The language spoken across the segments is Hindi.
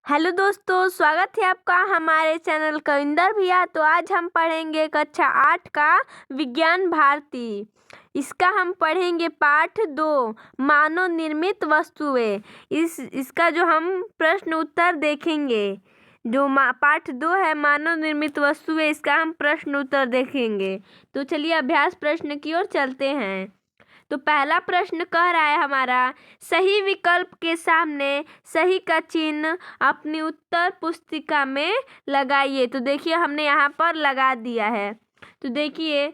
हेलो दोस्तों, स्वागत है आपका हमारे चैनल कविंदर भैया। तो आज हम पढ़ेंगे कक्षा 8 का विज्ञान भारती। इसका हम पढ़ेंगे पाठ 2 मानव निर्मित वस्तुएं। इसका जो हम प्रश्न उत्तर देखेंगे, जो पाठ 2 है मानव निर्मित वस्तुएं, इसका हम प्रश्न उत्तर देखेंगे। तो चलिए अभ्यास प्रश्न की ओर चलते हैं। तो पहला प्रश्न कह रहा है हमारा, सही विकल्प के सामने सही का चिन्ह अपनी उत्तर पुस्तिका में लगाइए। तो देखिए हमने यहाँ पर लगा दिया है। तो देखिए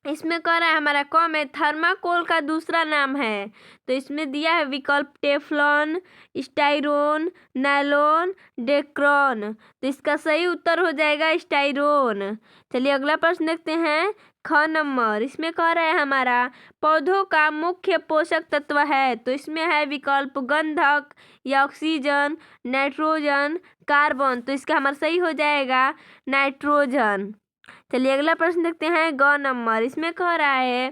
इसमें कह रहा है हमारा कौन है, थर्माकोल का दूसरा नाम है। तो इसमें दिया है विकल्प टेफ्लॉन, स्टाइरोन, नायलॉन, डेक्रॉन। तो इसका सही उत्तर हो जाएगा स्टाइरोन। चलिए अगला प्रश्न देखते हैं, ख नंबर। इसमें कह रहा है हमारा पौधों का मुख्य पोषक तत्व है। तो इसमें है विकल्प गंधक या ऑक्सीजन, नाइट्रोजन, कार्बन। तो इसका हमारा सही हो जाएगा नाइट्रोजन। चलिए अगला प्रश्न देखते हैं, ग नंबर। इसमें कह रहा है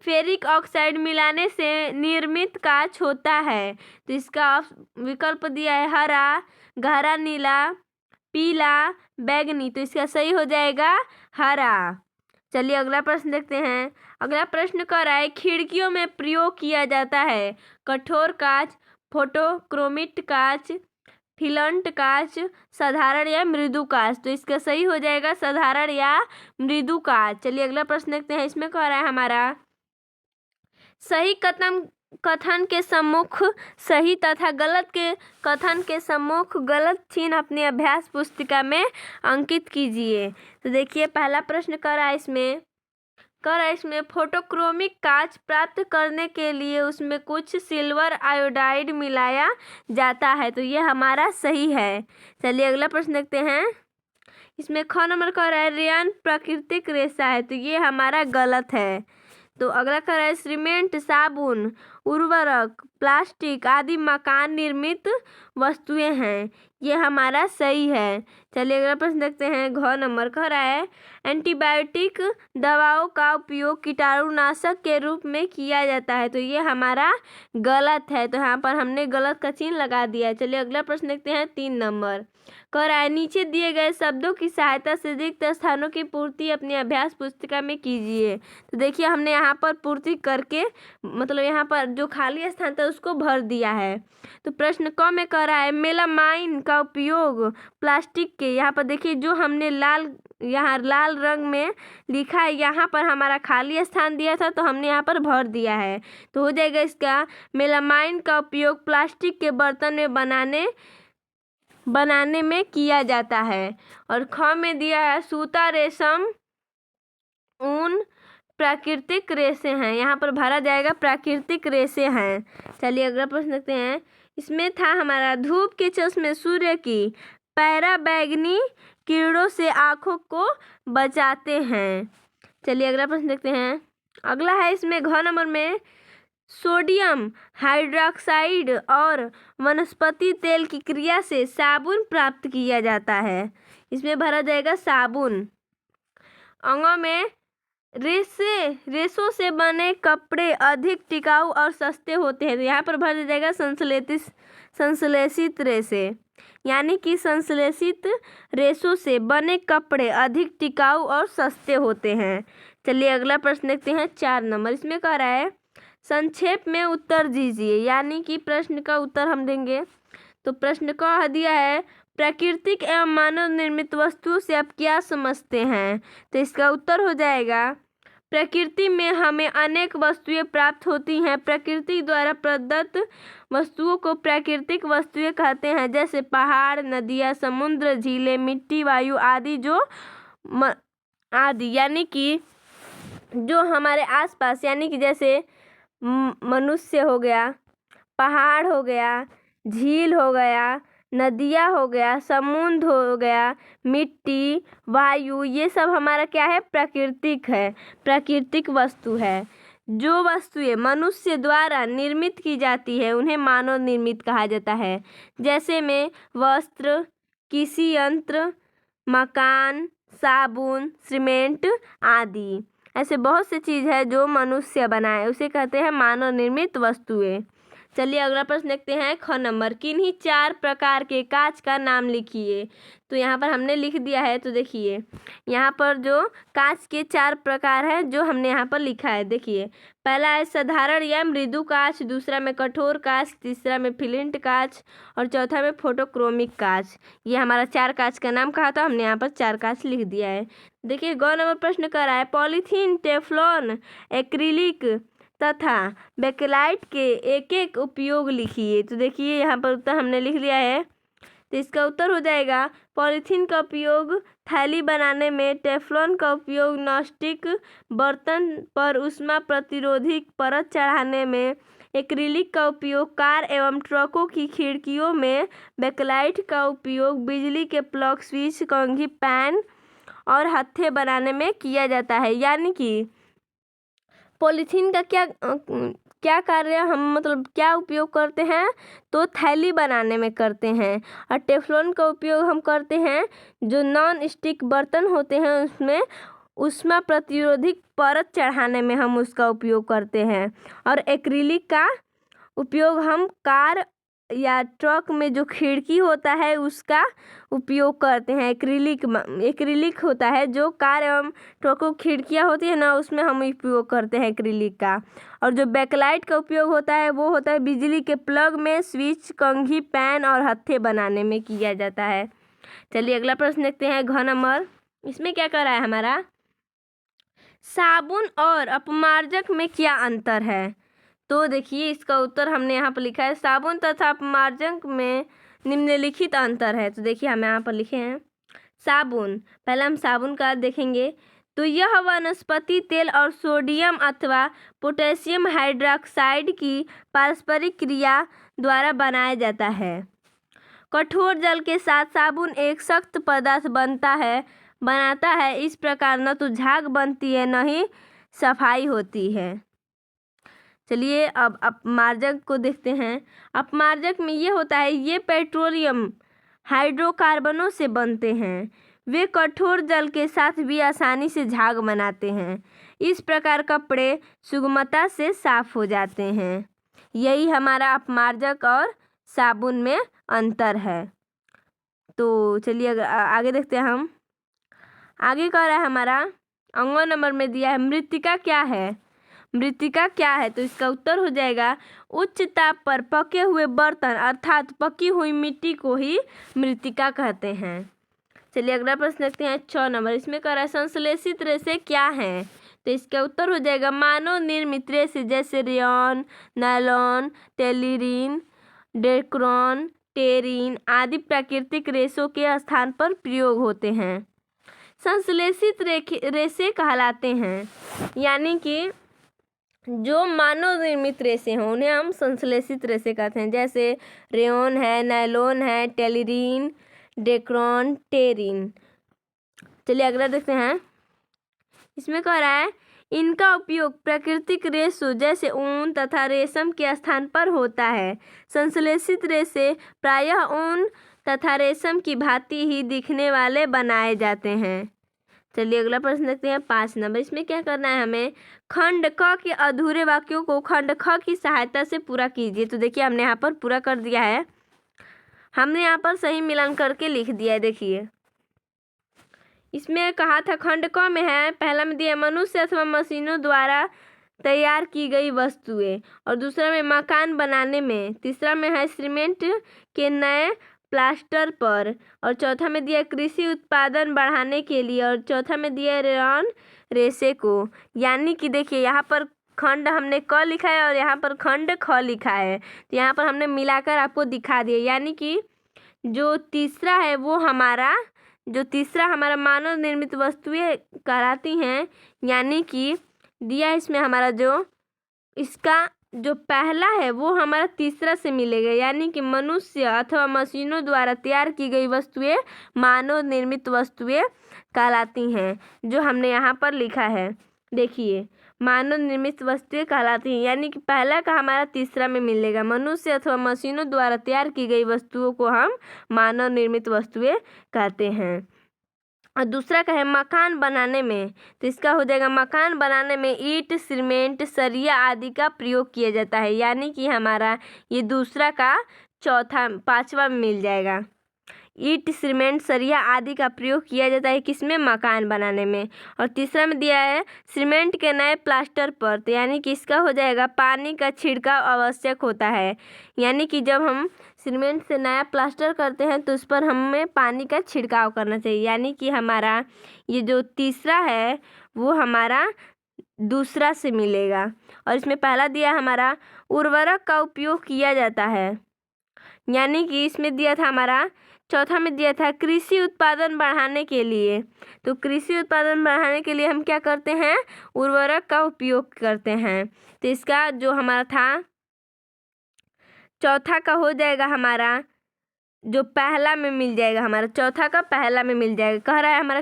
फेरिक ऑक्साइड मिलाने से निर्मित कांच होता है। तो इसका विकल्प दिया है हरा, गहरा नीला, पीला, बैंगनी। तो इसका सही हो जाएगा हरा। चलिए अगला प्रश्न देखते हैं। अगला प्रश्न कह रहा है खिड़कियों में प्रयोग किया जाता है कठोर कांच, फोटोक्रोमिक कांच, फिलंट कांच, साधारण या मृदु कांच। तो इसका सही हो जाएगा साधारण या मृदु कांच। चलिए अगला प्रश्न देखते हैं। इसमें कह रहा है हमारा सही कथन के सम्मुख सही तथा गलत के कथन के सम्मुख गलत चिन्ह अपनी अभ्यास पुस्तिका में अंकित कीजिए। तो देखिए पहला प्रश्न कर रहा है इसमें फोटोक्रोमिक कांच प्राप्त करने के लिए उसमें कुछ सिल्वर आयोडाइड मिलाया जाता है। तो ये हमारा सही है। चलिए अगला प्रश्न देखते हैं। इसमें ख नंबर कह रहा है रेयन प्राकृतिक रेशा है। तो ये हमारा गलत है। तो अगला कह रहा है सीमेंट, साबुन, उर्वरक, प्लास्टिक आदि मकान निर्मित वस्तुएं हैं। ये हमारा सही है। चलिए अगला प्रश्न देखते हैं। घ नंबर कह रहा है एंटीबायोटिक दवाओं का उपयोग कीटाणुनाशक के रूप में किया जाता है। तो ये हमारा गलत है। तो यहाँ पर हमने गलत का चिन्ह लगा दिया है। चलिए अगला प्रश्न देखते हैं। 3 नंबर कह रहा है नीचे दिए गए शब्दों की सहायता से रिक्त स्थानों की पूर्ति अपनी अभ्यास पुस्तिका में कीजिए। तो देखिए हमने यहाँ पर पूर्ति करके मतलब यहाँ पर जो खाली स्थान था उसको भर दिया है। तो प्रश्न क में कह रहा है मेलामाइन का उपयोग प्लास्टिक के, यहाँ पर देखिए जो हमने यहाँ लाल रंग में लिखा है, यहाँ पर हमारा खाली स्थान दिया था तो हमने यहाँ पर भर दिया है। तो हो जाएगा इसका मेलामाइन का उपयोग प्लास्टिक के बर्तन में बनाने में किया जाता है। और ख में दिया है सूता, रेशम, ऊन प्राकृतिक रेशे हैं। यहाँ पर भरा जाएगा प्राकृतिक रेशे हैं। चलिए अगला प्रश्न देखते हैं। इसमें था हमारा धूप के चश्मे सूर्य की पराबैंगनी किरणों से आँखों को बचाते हैं। चलिए अगला प्रश्न देखते हैं। अगला है इसमें घ नंबर में सोडियम हाइड्रोक्साइड और वनस्पति तेल की क्रिया से साबुन प्राप्त किया जाता है। इसमें भरा जाएगा साबुन। अंगों में रेशों से बने कपड़े अधिक टिकाऊ और सस्ते होते हैं। तो यहाँ पर भर जाएगा संश्लेषित रेशे, यानी कि संश्लेषित रेशों से बने कपड़े अधिक टिकाऊ और सस्ते होते हैं। चलिए अगला प्रश्न देखते हैं। 4 नंबर। इसमें कह रहा है संक्षेप में उत्तर दीजिए, यानी कि प्रश्न का उत्तर हम देंगे। तो प्रश्न का दिया है प्राकृतिक एवं मानव निर्मित वस्तुओं से आप क्या समझते हैं। तो इसका उत्तर हो जाएगा प्रकृति में हमें अनेक वस्तुएं प्राप्त होती हैं। प्रकृति द्वारा प्रदत्त वस्तुओं को प्राकृतिक वस्तुएं कहते हैं, जैसे पहाड़, नदियाँ, समुद्र, झीलें, मिट्टी, वायु आदि आदि, यानी कि जो हमारे आसपास, यानी कि जैसे मनुष्य हो गया, पहाड़ हो गया, झील हो गया, नदियाँ हो गया, समुद्र हो गया, मिट्टी, वायु, ये सब हमारा क्या है, प्राकृतिक है, प्राकृतिक वस्तु है। जो वस्तुएं मनुष्य द्वारा निर्मित की जाती है उन्हें मानव निर्मित कहा जाता है। जैसे में वस्त्र, कृषि यंत्र, मकान, साबुन, सीमेंट आदि। ऐसे बहुत सी चीज़ है जो मनुष्य बनाए, उसे कहते हैं मानव निर्मित वस्तुएं। चलिए अगला प्रश्न देखते हैं। ख नंबर, किन्हीं 4 प्रकार के कांच का नाम लिखिए। तो यहाँ पर हमने लिख दिया है। तो देखिए यहाँ पर जो कांच के 4 प्रकार हैं जो हमने यहाँ पर लिखा है। देखिए पहला है साधारण या मृदु कांच, दूसरा में कठोर कांच, तीसरा में फ्लिंट कांच और चौथा में फोटोक्रोमिक कांच। ये हमारा 4 कांच का नाम कहा था, हमने यहाँ पर 4 कांच लिख दिया है। देखिए ग नंबर प्रश्न कर रहा है, पॉलीथीन, टेफ्लॉन, एक्रिलिक तथा बेकेलाइट के एक एक उपयोग लिखिए। तो देखिए यहाँ पर उत्तर हमने लिख लिया है। तो इसका उत्तर हो जाएगा पॉलीथीन का उपयोग थैली बनाने में, टेफ्लॉन का उपयोग नॉनस्टिक बर्तन पर ऊष्मा प्रतिरोधी परत चढ़ाने में, एक्रिलिक का उपयोग कार एवं ट्रकों की खिड़कियों में, बेकेलाइट का उपयोग बिजली के प्लग, स्विच, कंघी, पैन और हत्थे बनाने में किया जाता है। यानी कि पॉलीथीन का क्या कार्य हम मतलब क्या उपयोग करते हैं, तो थैली बनाने में करते हैं। और टेफ्लॉन का उपयोग हम करते हैं जो नॉन स्टिक बर्तन होते हैं उसमें ऊष्मा प्रतिरोधी परत चढ़ाने में हम उसका उपयोग करते हैं। और एक्रिलिक का उपयोग हम कार या ट्रक में जो खिड़की होता है उसका उपयोग करते हैं। एक्रिलिक होता है जो कार एवं ट्रकों खिड़कियाँ होती है ना, उसमें हम उपयोग करते हैं एक्रिलिक का। और जो बैकलाइट का उपयोग होता है वो होता है बिजली के प्लग में, स्विच, कंघी, पैन और हत्थे बनाने में किया जाता है। चलिए अगला प्रश्न देखते हैं। घ नंबर, इसमें क्या कर रहा है हमारा, साबुन और अपमार्जक में क्या अंतर है। तो देखिए इसका उत्तर हमने यहाँ पर लिखा है, साबुन तथा अपमार्जक में निम्नलिखित अंतर है। तो देखिए हम यहाँ पर लिखे हैं साबुन, पहले हम साबुन का देखेंगे। तो यह वनस्पति तेल और सोडियम अथवा पोटेशियम हाइड्रोक्साइड की पारस्परिक क्रिया द्वारा बनाया जाता है। कठोर जल के साथ साबुन एक सख्त पदार्थ बनाता है। इस प्रकार न तो झाग बनती है न ही सफाई होती है। चलिए अब अपमार्जक को देखते हैं। अपमार्जक में ये होता है, ये पेट्रोलियम हाइड्रोकार्बनों से बनते हैं। वे कठोर जल के साथ भी आसानी से झाग बनाते हैं। इस प्रकार कपड़े सुगमता से साफ हो जाते हैं। यही हमारा अपमार्जक और साबुन में अंतर है। तो चलिए आगे देखते हैं हम। आगे कह रहा है हमारा अंग नंबर में दिया है, मृत्तिका क्या है। मृत्तिका क्या है, तो इसका उत्तर हो जाएगा उच्च ताप पर पके हुए बर्तन अर्थात पकी हुई मिट्टी को ही मृत्तिका कहते हैं। चलिए अगला प्रश्न देखते हैं। 6 नंबर, इसमें कह रहा है संश्लेषित रेशे क्या हैं। तो इसका उत्तर हो जाएगा मानव निर्मित रेशे जैसे रेयॉन, नायलॉन, टेलिरीन, डेक्रोन, टेरिन आदि प्राकृतिक रेशों के स्थान पर प्रयोग होते हैं। संश्लेषित रेशे कहलाते हैं, यानी कि जो मानव निर्मित रेशे हैं उन्हें हम संश्लेषित रेशे कहते हैं। जैसे रेयॉन है, नायलॉन है, टेलिरीन, डेक्रोन, टेरिन। चलिए अगला देखते हैं। इसमें कह रहा है इनका उपयोग प्राकृतिक रेशों जैसे ऊन तथा रेशम के स्थान पर होता है। संश्लेषित रेशे प्रायः ऊन तथा रेशम की भांति ही दिखने वाले बनाए जाते हैं। चलिए अगला प्रश्न देखते हैं। 5 नंबर, इसमें क्या करना है हमें, खंड क के अधूरे वाक्यों को खंड ख की सहायता से पूरा कीजिए। तो देखिए हमने यहाँ पर पूरा कर दिया है, हमने यहाँ पर सही मिलान करके लिख दिया है। देखिए इसमें कहा था खंड क में है, पहला में दिया मनुष्य अथवा मशीनों द्वारा तैयार की गई वस्तुएं, और दूसरा में मकान बनाने में, तीसरा में है सीमेंट के नए प्लास्टर पर, और चौथा में दिया कृषि उत्पादन बढ़ाने के लिए, और चौथा में दिया रेयॉन रेशे को। यानी कि देखिए यहाँ पर खंड हमने क लिखा है और यहाँ पर खंड ख लिखा है, तो यहाँ पर हमने मिलाकर आपको दिखा दिया। यानी कि जो तीसरा है वो हमारा मानव निर्मित वस्तुएं कहलाती हैं। यानी कि दिया इसमें हमारा जो इसका जो पहला है वो हमारा तीसरा से मिलेगा, यानी कि मनुष्य अथवा मशीनों द्वारा तैयार की गई वस्तुएं मानव निर्मित वस्तुएं कहलाती हैं, जो हमने यहाँ पर लिखा है। देखिए मानव निर्मित वस्तुएं कहलाती हैं, यानी कि पहला का हमारा तीसरा में मिलेगा। मनुष्य अथवा मशीनों द्वारा तैयार की गई वस्तुओं को हम मानव निर्मित वस्तुएं कहते हैं। और दूसरा का है मकान बनाने में, तो इसका हो जाएगा मकान बनाने में ईंट, सीमेंट, सरिया आदि का प्रयोग किया जाता है। यानी कि हमारा ये दूसरा का पांचवा में मिल जाएगा। ईंट, सीमेंट, सरिया आदि का प्रयोग किया जाता है किसमें? मकान बनाने में। और तीसरा में दिया है सीमेंट के नए प्लास्टर पर, तो यानी कि इसका हो जाएगा पानी का छिड़काव आवश्यक होता है। यानी कि जब हम सीमेंट से नया प्लास्टर करते हैं तो उस पर हमें पानी का छिड़काव करना चाहिए। यानी कि हमारा ये जो तीसरा है वो हमारा दूसरा से मिलेगा। और इसमें पहला दिया हमारा उर्वरक का उपयोग किया जाता है, यानी कि इसमें दिया था हमारा चौथा में दिया था कृषि उत्पादन बढ़ाने के लिए। तो कृषि उत्पादन बढ़ाने के लिए हम क्या करते हैं? उर्वरक का उपयोग करते हैं। तो इसका जो हमारा था चौथा का हो जाएगा हमारा जो पहला में मिल जाएगा, हमारा चौथा का पहला में मिल जाएगा। कह रहा है हमारा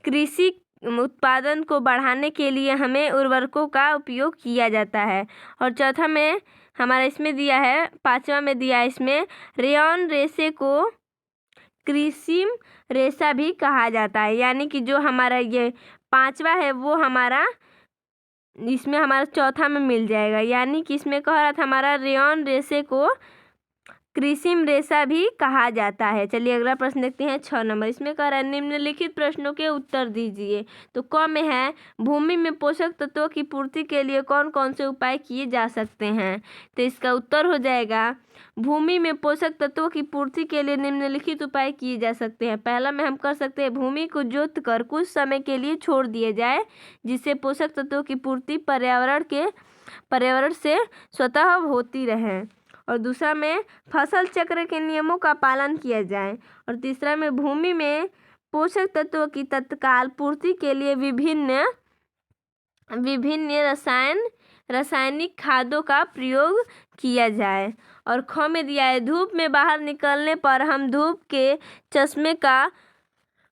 कृषि उत्पादन को बढ़ाने के लिए हमें उर्वरकों का उपयोग किया जाता है। और चौथा में हमारा इसमें दिया है, पांचवा में दिया है इसमें रेयन रेशे को कृत्रिम रेशा भी कहा जाता है। यानी कि जो हमारा ये पांचवा है वो हमारा इसमें हमारा चौथा में मिल जाएगा। यानी कि इसमें कह रहा था हमारा रेयन रेशे को कृत्रिम रेशा भी कहा जाता है। चलिए अगला प्रश्न देखते हैं 6 नंबर। इसमें कह रहा है निम्नलिखित प्रश्नों के उत्तर दीजिए। तो क में है भूमि में पोषक तत्वों की पूर्ति के लिए कौन कौन से उपाय किए जा सकते हैं? तो इसका उत्तर हो जाएगा भूमि में पोषक तत्वों की पूर्ति के लिए निम्नलिखित उपाय किए जा सकते हैं। पहला में हम कर सकते हैं भूमि को जोत कर कुछ समय के लिए छोड़ दिया जाए, जिससे पोषक तत्वों की पूर्ति पर्यावरण से स्वतः होती रहे। और दूसरा में फसल चक्र के नियमों का पालन किया जाए। और तीसरा में भूमि में पोषक तत्वों की तत्काल पूर्ति के लिए विभिन्न रासायनिक खादों का प्रयोग किया जाए। और ख में दिया है धूप में बाहर निकलने पर हम धूप के चश्मे का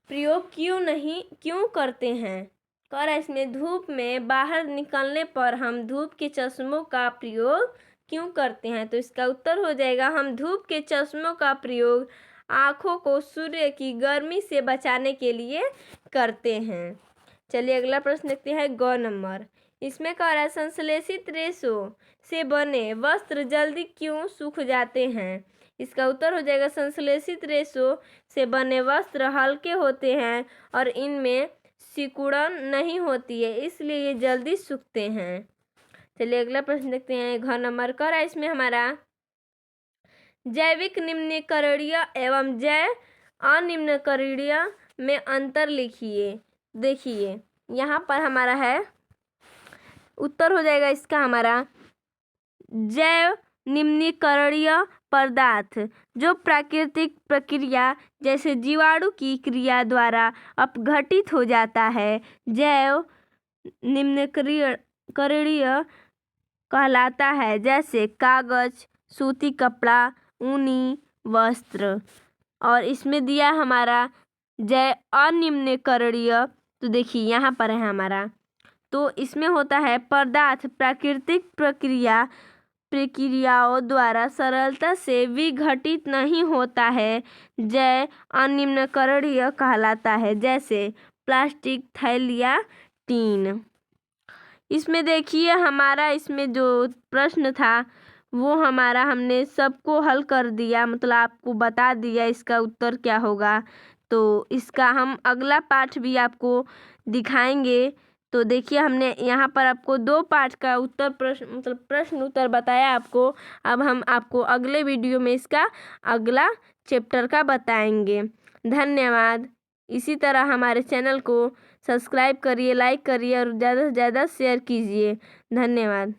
प्रयोग क्यों करते हैं? कह रहा है इसमें धूप में बाहर निकलने पर हम धूप के चश्मों का प्रयोग क्यों करते हैं? तो इसका उत्तर हो जाएगा हम धूप के चश्मों का प्रयोग आँखों को सूर्य की गर्मी से बचाने के लिए करते हैं। चलिए अगला प्रश्न देखते हैं ग नंबर। इसमें कह रहा है संश्लेषित रेशों से बने वस्त्र जल्दी क्यों सूख जाते हैं? इसका उत्तर हो जाएगा संश्लेषित रेशों से बने वस्त्र हल्के होते हैं और इनमें सिकुड़न नहीं होती है, इसलिए ये जल्दी सूखते हैं। चलिए अगला प्रश्न देखते हैं घ नंबर। कर है इसमें हमारा जैविक निम्नीकरणीय एवं जैव अनिम्नीकरणीय में अंतर लिखिए। देखिए यहाँ पर हमारा है उत्तर हो जाएगा इसका हमारा जैव निम्नीकरणीय पदार्थ जो प्राकृतिक प्रक्रिया जैसे जीवाणु की क्रिया द्वारा अपघटित हो जाता है, जैव निम्नीकरणीय कहलाता है, जैसे कागज, सूती कपड़ा, ऊनी वस्त्र। और इसमें दिया हमारा जैव अनिम्नीकरणीय, तो देखिए यहाँ पर है हमारा, तो इसमें होता है पदार्थ प्राकृतिक प्रक्रियाओं द्वारा सरलता से विघटित नहीं होता है, जैव अनिम्नीकरणीय कहलाता है, जैसे प्लास्टिक, थैली या टीन। इसमें देखिए हमारा इसमें जो प्रश्न था वो हमारा हमने सबको हल कर दिया, मतलब आपको बता दिया इसका उत्तर क्या होगा। तो इसका हम अगला पाठ भी आपको दिखाएंगे। तो देखिए हमने यहाँ पर आपको 2 पाठ का उत्तर प्रश्न उत्तर बताया आपको। अब हम आपको अगले वीडियो में इसका अगला चैप्टर का बताएंगे। धन्यवाद। इसी तरह हमारे चैनल को सब्सक्राइब करिए, लाइक करिए और ज़्यादा से ज़्यादा शेयर कीजिए। धन्यवाद।